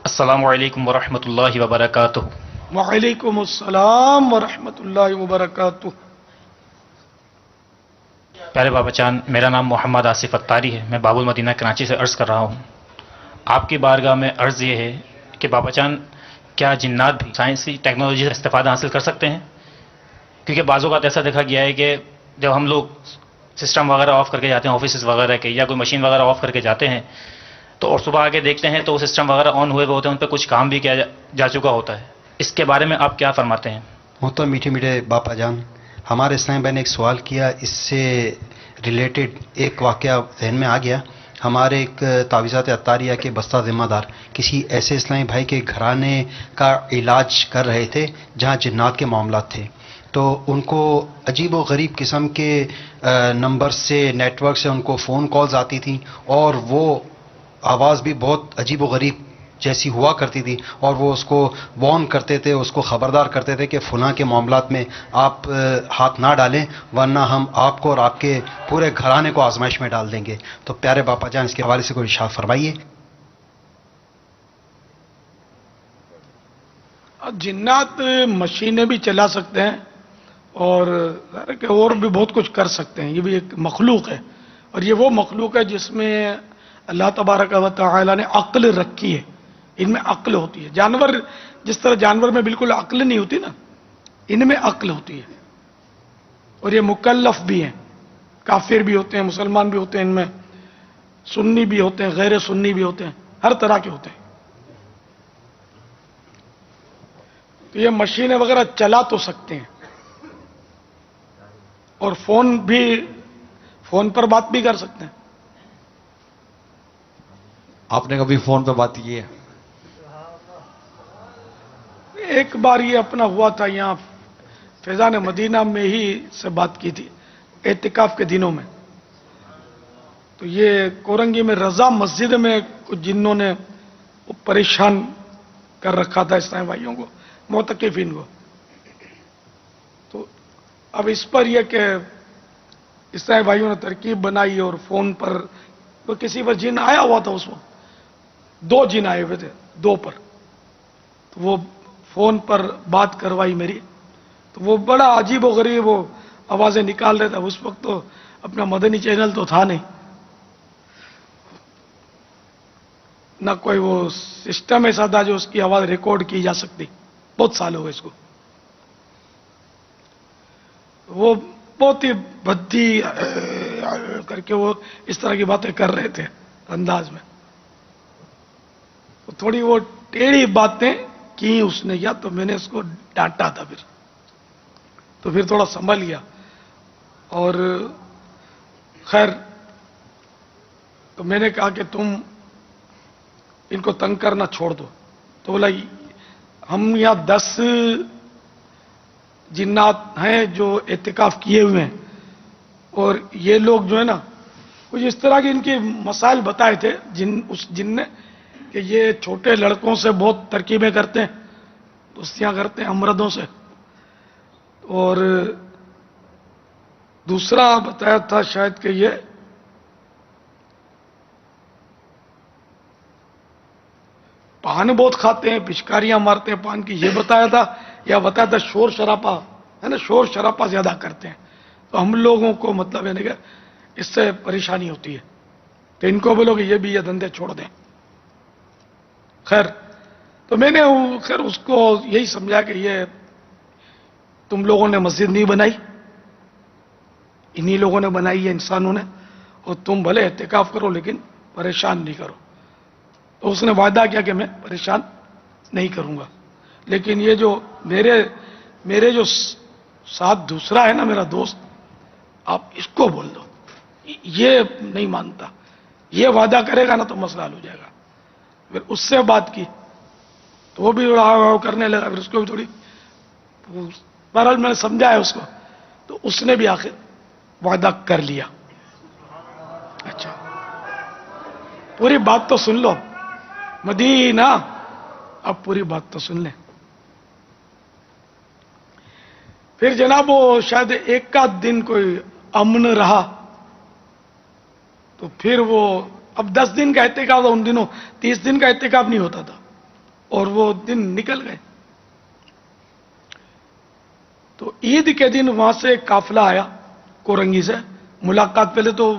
السلام علیکم ورحمۃ اللہ وبرکاتہ۔ وعلیکم السلام ورحمۃ اللہ وبرکاتہ۔ پیارے بابا چاند، میرا نام محمد آصف اتاری ہے، میں باب المدینہ کراچی سے عرض کر رہا ہوں۔ آپ کی بارگاہ میں عرض یہ ہے کہ بابا چاند، کیا جنات بھی سائنسی ٹیکنالوجی سے استفادہ حاصل کر سکتے ہیں؟ کیونکہ بعض اوقات ایسا دیکھا گیا ہے کہ جب ہم لوگ سسٹم وغیرہ آف کر کے جاتے ہیں آفیسز وغیرہ کے، یا کوئی مشین وغیرہ آف کر کے جاتے ہیں تو اور صبح آگے دیکھتے ہیں تو وہ سسٹم وغیرہ آن ہوئے ہوتے ہیں، ان پہ کچھ کام بھی کیا جا چکا ہوتا ہے۔ اس کے بارے میں آپ کیا فرماتے ہیں؟ محترم میٹھے میٹھے باپا جان، ہمارے اسلام بھائی نے ایک سوال کیا، اس سے ریلیٹڈ ایک واقعہ ذہن میں آ گیا۔ ہمارے ایک تعویذات عطاریہ کے بستہ ذمہ دار کسی ایسے اسلامی بھائی کے گھرانے کا علاج کر رہے تھے جہاں جنات کے معاملات تھے، تو ان کو عجیب و غریب قسم کے نمبر سے، نیٹ ورک سے ان کو فون کالز آتی تھیں، اور وہ آواز بھی بہت عجیب و غریب جیسی ہوا کرتی تھی، اور وہ اس کو وارن کرتے تھے، اس کو خبردار کرتے تھے کہ فلاں کے معاملات میں آپ ہاتھ نہ ڈالیں ورنہ ہم آپ کو اور آپ کے پورے گھرانے کو آزمائش میں ڈال دیں گے۔ تو پیارے باپا جان، اس کے حوالے سے کوئی ارشاد فرمائیے۔ جنات مشینیں بھی چلا سکتے ہیں اور بھی بہت کچھ کر سکتے ہیں، یہ بھی ایک مخلوق ہے، اور یہ وہ مخلوق ہے جس میں اللہ تبارک و تعالی نے عقل رکھی ہے، ان میں عقل ہوتی ہے۔ جانور جس طرح جانور میں بالکل عقل نہیں ہوتی نا، ان میں عقل ہوتی ہے، اور یہ مکلف بھی ہیں، کافر بھی ہوتے ہیں، مسلمان بھی ہوتے ہیں، ان میں سنی بھی ہوتے ہیں، غیر سنی بھی ہوتے ہیں، ہر طرح کے ہوتے ہیں۔ تو یہ مشینیں وغیرہ چلا تو سکتے ہیں، اور فون پر بات بھی کر سکتے ہیں۔ آپ نے کبھی فون پہ بات کی ہے؟ ایک بار یہ اپنا ہوا تھا، یہاں فیضان مدینہ میں ہی سے بات کی تھی اعتکاف کے دنوں میں۔ تو یہ کورنگی میں رضا مسجد میں کچھ جنوں نے پریشان کر رکھا تھا اسلامی بھائیوں کو، معتکفین کو۔ تو اب اس پر یہ کہ اسلامی بھائیوں نے ترکیب بنائی، اور فون پر تو کسی پر جن آیا ہوا تھا، اس وقت 2 جن آئے ہوئے تھے، 2 پر، تو وہ فون پر بات کروائی میری، تو وہ بڑا عجیب و غریب وہ آوازیں نکال رہے تھا۔ اس وقت تو اپنا مدنی چینل تو تھا نہیں، نہ کوئی وہ سسٹم ایسا تھا جو اس کی آواز ریکارڈ کی جا سکتی، بہت سال ہو گئے اس کو۔ وہ بہت ہی بھدی کر کے وہ اس طرح کی باتیں کر رہے تھے انداز میں، تھوڑی وہ ٹیڑھی باتیں کی اس نے، یا تو میں نے اس کو ڈانٹا تھا، پھر تھوڑا سنبھل گیا، اور خیر تو میں نے کہا کہ تم ان کو تنگ کرنا چھوڑ دو۔ تو بولا ہم یہاں 10 جنات ہیں جو اعتکاف کیے ہوئے ہیں، اور یہ لوگ جو ہے نا کچھ اس طرح کے ان کے مسائل بتائے تھے اس جن نے، کہ یہ چھوٹے لڑکوں سے بہت ترکیبیں کرتے ہیں، دوستیاں کرتے ہیں مردوں سے، اور دوسرا بتایا تھا شاید کہ یہ پان بہت کھاتے ہیں، پچکاریاں مارتے ہیں پان کی، یہ بتایا تھا، یا بتایا تھا شور شراپا ہے نا، شور شراپا زیادہ کرتے ہیں، تو ہم لوگوں کو مطلب ہے کہ اس سے پریشانی ہوتی ہے، تو ان کو بولو کہ یہ بھی یہ دھندے چھوڑ دیں۔ خیر تو میں نے خیر اس کو یہی سمجھا کہ یہ تم لوگوں نے مسجد نہیں بنائی، انہی لوگوں نے بنائی ہے، انسانوں نے، اور تم بھلے اعتکاف کرو لیکن پریشان نہیں کرو۔ تو اس نے وعدہ کیا کہ میں پریشان نہیں کروں گا، لیکن یہ جو میرے جو ساتھ دوسرا ہے نا میرا دوست، آپ اس کو بول دو، یہ نہیں مانتا، یہ وعدہ کرے گا نا تو مسئلہ حل ہو جائے گا۔ پھر اس سے بات کی تو وہ بھی کرنے لگا، پھر اس کو بھی تھوڑی، بہرحال میں نے سمجھایا اس کو، تو اس نے بھی آخر وعدہ کر لیا۔ اچھا پوری بات تو سن لو مدینہ، اب پوری بات تو سن لیں۔ پھر جناب وہ شاید ایک کا دن کوئی امن رہا، تو پھر وہ اب 10 دن کا اعتکاف تھا ان دنوں، 30 دن کا اعتکاف نہیں ہوتا تھا، اور وہ دن نکل گئے. تو عید کے دن وہاں سے ایک قافلہ آیا کورنگی سے. ملاقات پہلے تو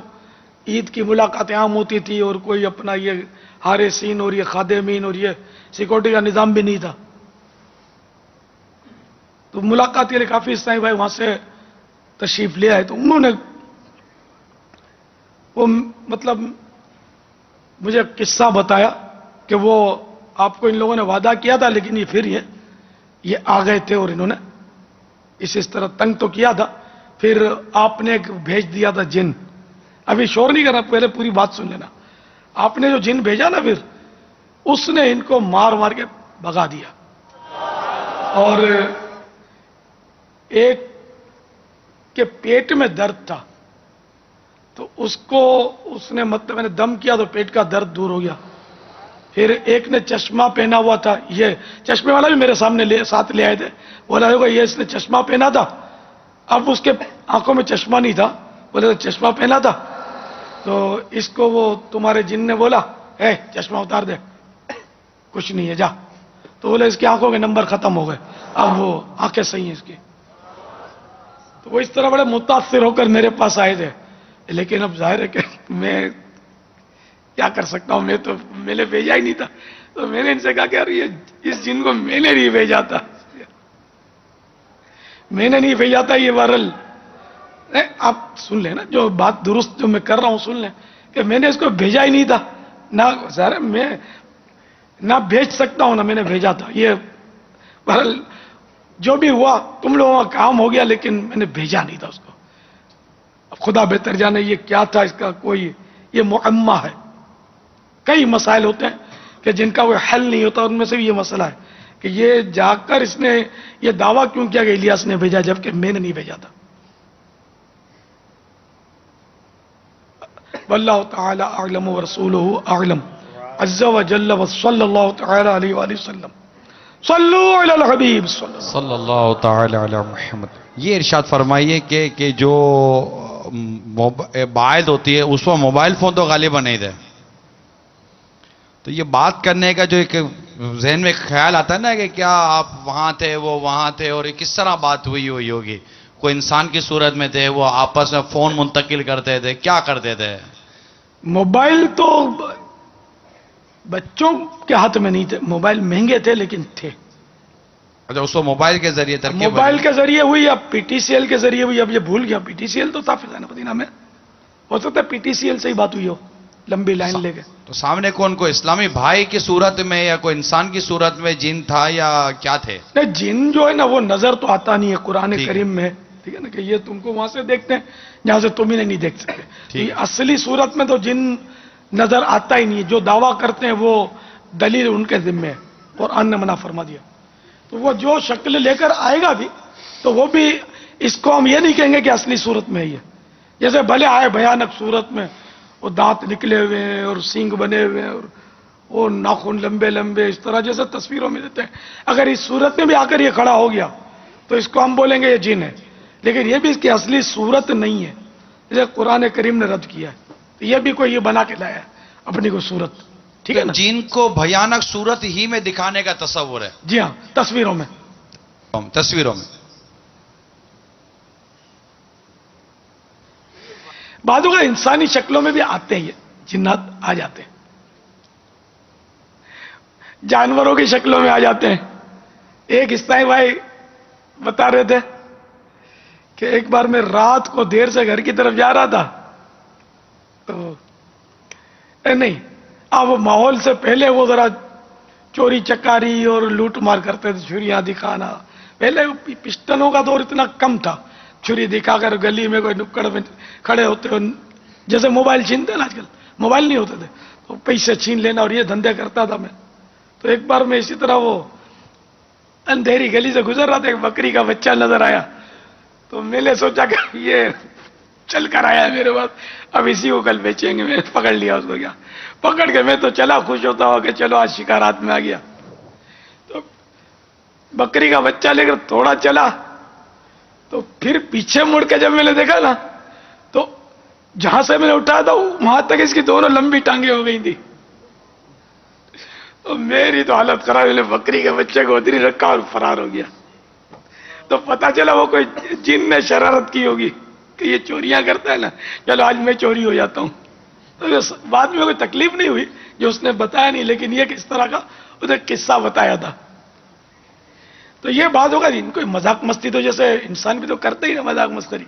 عید کی ملاقاتیں عام ہوتی تھی اور کوئی اپنا یہ حارسین اور یہ خادمین اور یہ سیکورٹی کا نظام بھی نہیں تھا. تو ملاقات کے لیے کافی اسلامی بھائی وہاں سے تشریف لے آئے. تو انہوں نے وہ مطلب مجھے قصہ بتایا کہ وہ آپ کو ان لوگوں نے وعدہ کیا تھا لیکن یہ پھر یہ آ گئے تھے اور انہوں نے اس طرح تنگ تو کیا تھا. پھر آپ نے ایک بھیج دیا تھا جن. ابھی شور نہیں کرنا, پہلے پوری بات سن لینا. آپ نے جو جن بھیجا نا پھر اس نے ان کو مار مار کے بھگا دیا. اور ایک کے پیٹ میں درد تھا تو اس نے مطلب میں نے دم کیا تو پیٹ کا درد دور ہو گیا. پھر ایک نے چشمہ پہنا ہوا تھا, یہ چشمے والا بھی میرے سامنے ساتھ لے آئے تھے. بولا ہوگا یہ اس نے چشمہ پہنا تھا, اب اس کے آنکھوں میں چشمہ نہیں تھا. بولے چشمہ پہنا تھا تو اس کو وہ تمہارے جن نے بولا اے چشمہ اتار دے, کچھ نہیں ہے جا. تو بولے اس کی آنکھوں کے نمبر ختم ہو گئے, اب وہ آنکھیں صحیح ہیں اس کی. تو وہ اس طرح بڑے متاثر ہو کر میرے پاس آئے تھے. لیکن اب ظاہر ہے کہ میں کیا کر سکتا ہوں, میں نے بھیجا ہی نہیں تھا. تو میں نے ان سے کہا کہ یار یہ اس جن کو میں نے نہیں بھیجا تھا, میں نے نہیں بھیجا تھا. یہ بہرحال آپ سن لیں نا, جو بات درست جو میں کر رہا ہوں سن لیں کہ میں نے اس کو بھیجا ہی نہیں تھا. نہ ظاہر میں نہ بھیج سکتا ہوں نہ میں نے بھیجا تھا. یہ بہرحال جو بھی ہوا تم لوگوں کا کام ہو گیا لیکن میں نے بھیجا نہیں تھا اس کو. اب خدا بہتر جانے یہ کیا تھا, اس کا کوئی یہ معمہ ہے. کئی مسائل ہوتے ہیں کہ جن کا وہ حل نہیں ہوتا, ان میں سے بھی یہ مسئلہ ہے کہ یہ جا کر اس نے یہ دعویٰ کیوں کیا کہ الیاس نے بھیجا جبکہ میں نے نہیں بھیجا تھا. واللہ تعالی اعلم ورسولہ اعلم عز وجل وصلی اللہ تعالی علیہ وآلہ وسلم. صلو علی الحبیب صلی اللہ تعالی علی محمد. یہ ارشاد فرمائیے کہ جو باعث ہوتی ہے اس پر موبائل فون تو غالبا نہیں تھے, تو یہ بات کرنے کا جو ایک ذہن میں خیال آتا ہے نا کہ کیا آپ وہاں تھے وہ وہاں تھے اور کس طرح بات ہوئی ہوگی. کوئی انسان کی صورت میں تھے, وہ آپس میں فون منتقل کرتے تھے, کیا کرتے تھے. موبائل تو بچوں کے ہاتھ میں نہیں تھے, موبائل مہنگے تھے لیکن تھے. اچھا, اس کو موبائل کے ذریعے ترکیب موبائل کے ذریعے ہوئی, اب پی ٹی سی ایل کے ذریعے ہوئی. اب یہ بھول گیا, پی ٹی سی ایل تو تھا فضان مدینہ میں, ہو سکتا ہے پی ٹی سی ایل سے ہی بات ہوئی ہو, لمبی لائن لے کے. تو سامنے کون کو اسلامی بھائی کی صورت میں یا کوئی انسان کی صورت میں جن تھا یا کیا تھے؟ نہیں, جن جو ہے نا وہ نظر تو آتا نہیں ہے قرآن کریم میں, ٹھیک ہے نا, کہ یہ تم کو وہاں سے دیکھتے ہیں جہاں سے تم انہیں نہیں دیکھ سکتے. یہ اصلی صورت میں تو جن نظر آتا ہی نہیں ہے. جو دعویٰ کرتے ہیں وہ دلیل ان کے ذمے ہے, قرآن نے منع فرما دیا. تو وہ جو شکل لے کر آئے گا بھی تو وہ بھی اس کو ہم یہ نہیں کہیں گے کہ اصلی صورت میں ہی ہے. جیسے بھلے آئے بھیانک صورت میں, وہ دانت نکلے ہوئے ہیں اور سینگ بنے ہوئے ہیں اور وہ ناخن لمبے لمبے اس طرح جیسے تصویروں میں دیتے ہیں, اگر اس صورت میں بھی آ کر یہ کھڑا ہو گیا تو اس کو ہم بولیں گے یہ جن ہے. لیکن یہ بھی اس کی اصلی صورت نہیں ہے, جیسے قرآن کریم نے رد کیا ہے. تو یہ بھی کوئی یہ بنا کے لایا ہے اپنی کوئی صورت, ٹھیک ہے نا. جن کو بھیانک صورت ہی میں دکھانے کا تصور ہے. جی ہاں, تصویروں میں. تصویروں میں بعضوں کا انسانی شکلوں میں بھی آتے ہیں, یہ جنات آ جاتے ہیں, جانوروں کی شکلوں میں آ جاتے ہیں. ایک اسلامی بھائی بتا رہے تھے کہ ایک بار میں رات کو دیر سے گھر کی طرف جا رہا تھا تو نہیں, اب ماحول سے پہلے وہ ذرا چوری چکاری اور لوٹ مار کرتے تھے, چھریاں دکھانا. پہلے پسٹنوں کا دور اتنا کم تھا, چھری دکھا کر گلی میں کوئی نکڑ میں کھڑے ہوتے, جیسے موبائل چھینتے نا آج کل, موبائل نہیں ہوتے تھے تو پیسے چھین لینا اور یہ دھندے کرتا تھا میں. تو ایک بار میں اسی طرح وہ اندھیری گلی سے گزر رہا تھا, ایک بکری کا بچہ نظر آیا تو میں نے سوچا کہ یہ چل کر آیا ہے میرے پاس, اب اسی کو کل بیچیں گے. میں پکڑ لیا اس کو, کیا پکڑ کے میں تو چلا خوش ہوتا ہوا کہ چلو آج شکار ہاتھ میں آ گیا. تو بکری کا بچہ لے کر تھوڑا چلا تو پھر پیچھے مڑ کے جب میں نے دیکھا نا تو جہاں سے میں نے اٹھایا تھا وہاں تک اس کی دونوں لمبی ٹانگیں ہو گئی تھی. اور میری تو حالت خراب، میں نے بکری کے بچے کو ادھر ہی رکھا اور فرار ہو گیا. تو پتا چلا وہ کوئی جن نے شرارت کی ہوگی کہ یہ چوریاں کرتا ہے نا، چلو آج میں چوری ہو جاتا ہوں. تو بعد میں کوئی تکلیف نہیں ہوئی جو اس نے بتایا نہیں، لیکن یہ کس طرح کا ادھر قصہ بتایا تھا. تو یہ بات ہوگا ان کو مذاق مستی تو جیسے انسان بھی تو کرتے ہی نا مذاق مسکری.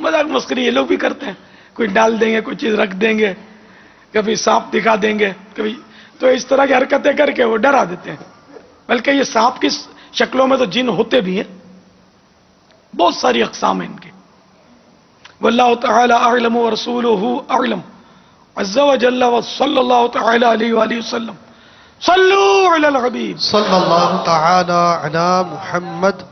مذاق مسکری یہ لوگ بھی کرتے ہیں، کوئی ڈال دیں گے، کوئی چیز رکھ دیں گے، کبھی سانپ دکھا دیں گے، کبھی تو اس طرح کی حرکتیں کر کے وہ ڈرا دیتے ہیں. بلکہ یہ سانپ کی شکلوں میں تو جن ہوتے بھی ہیں، بہت ساری اقسام ہیں ان کی. واللہ تعالی اعلم ورسولہ اعلم عز وجل وصلی اللہ تعالی علیہ وآلہ وسلم. صلو علی الحبیب صلی اللہ تعالی علی محمد